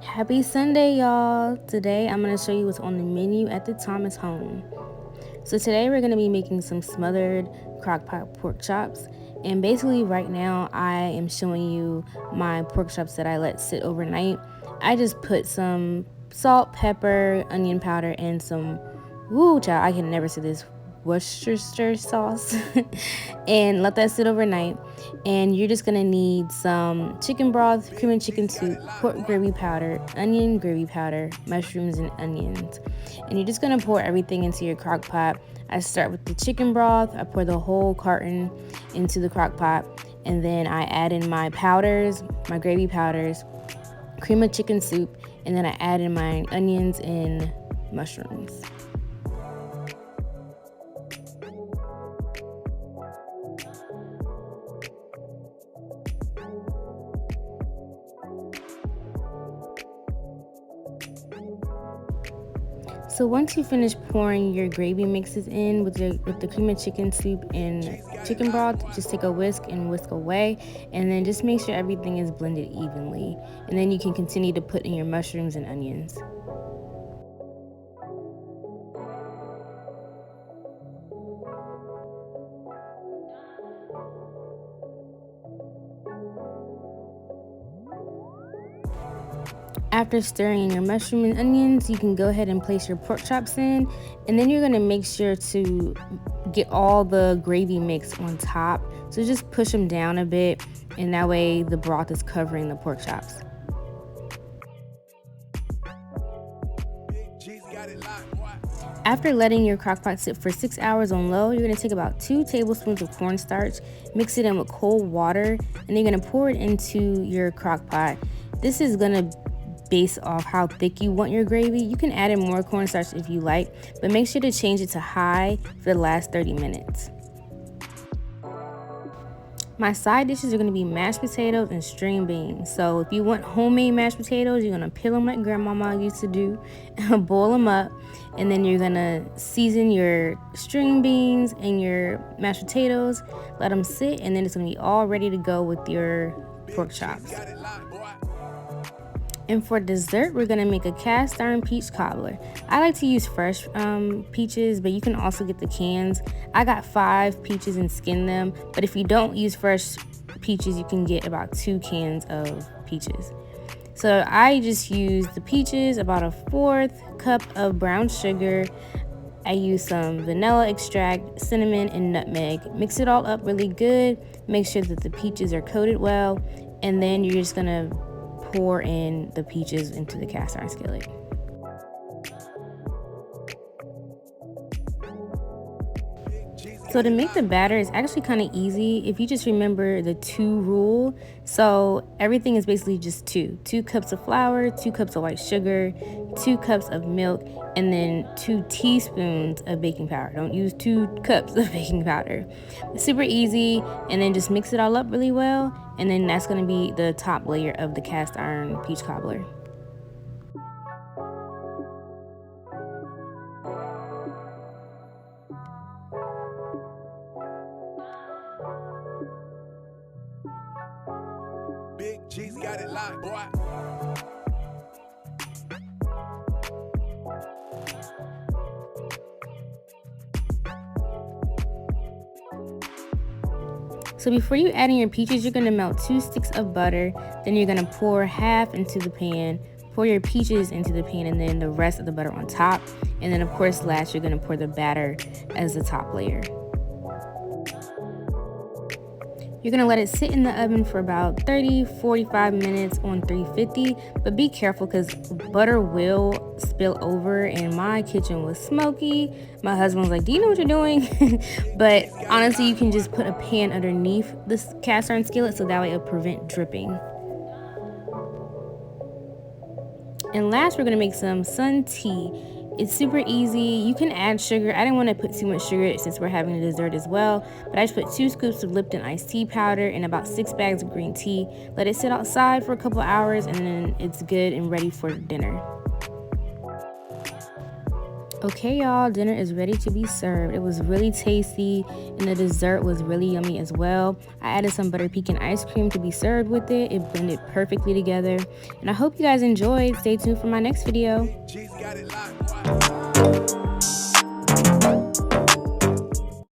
Happy Sunday, y'all. Today I'm going to show you what's on the menu at the Thomas home. So today we're going to be making some smothered crockpot pork chops. And basically right now I am showing you my pork chops that I let sit overnight. I just put some salt, pepper, onion powder, and some, child, I can never say this, Worcestershire sauce and let that sit overnight. And you're just gonna need some chicken broth, cream and chicken soup, pork gravy powder, onion gravy powder, mushrooms, and onions. And you're just gonna pour everything into your crock pot. I start with the chicken broth. I pour the whole carton into the crock pot, and then I add in my powders, my gravy powders, cream of chicken soup, and then I add in my onions and mushrooms. So once you finish pouring your gravy mixes in with the cream of chicken soup and chicken broth, just take a whisk and whisk away, and then just make sure everything is blended evenly. And then you can continue to put in your mushrooms and onions. After stirring in your mushroom and onions, you can go ahead and place your pork chops in, and then you're going to make sure to get all the gravy mix on top. So just push them down a bit, and that way the broth is covering the pork chops. After letting your crock pot sit for 6 hours on low, you're going to take about 2 tablespoons of cornstarch, mix it in with cold water, and you're going to pour it into your crock pot. This is going to base off how thick you want your gravy. You can add in more cornstarch if you like, but make sure to change it to high for the last 30 minutes. My side dishes are going to be mashed potatoes and string beans. So if you want homemade mashed potatoes, you're going to peel them like grandmama used to do, boil them up, and then you're going to season your string beans and your mashed potatoes, let them sit, and then it's going to be all ready to go with your pork chops. And for dessert, we're going to make a cast iron peach cobbler. I like to use fresh peaches, but you can also get the cans. I got 5 peaches and skinned them, but if you don't use fresh peaches, you can get about 2 cans of peaches. So I just use the peaches, about a 1/4 cup of brown sugar. I use some vanilla extract, cinnamon, and nutmeg. Mix it all up really good. Make sure that the peaches are coated well, and then you're just going to pour in the peaches into the cast iron skillet. So to make the batter is actually kind of easy if you just remember the 2 rule. So everything is basically just 2 cups of flour, 2 cups of white sugar, 2 cups of milk, and then 2 teaspoons of baking powder. Don't use 2 cups of baking powder. It's super easy, and then just mix it all up really well, and then that's going to be the top layer of the cast iron peach cobbler. Big G's got it locked, boy. So before you add in your peaches, you're going to melt 2 sticks of butter. Then you're going to pour half into the pan, pour your peaches into the pan, and then the rest of the butter on top. And then of course last, you're going to pour the batter as the top layer. You're going to let it sit in the oven for about 30-45 minutes on 350, but be careful because butter will spill over, and my kitchen was smoky. My husband was like, do you know what you're doing? But honestly, you can just put a pan underneath this cast iron skillet so that way it'll prevent dripping. And last, we're going to make some sun tea. It's super easy. You can add sugar. I didn't want to put too much sugar since we're having a dessert as well, but I just put 2 scoops of Lipton iced tea powder and about 6 bags of green tea. Let it sit outside for a couple hours, and then it's good and ready for dinner. Okay, y'all, dinner is ready to be served. It was really tasty, and the dessert was really yummy as well. I added some butter pecan ice cream to be served with it. It blended perfectly together, and I hope you guys enjoyed. Stay tuned for my next video. G's got it locked, boy.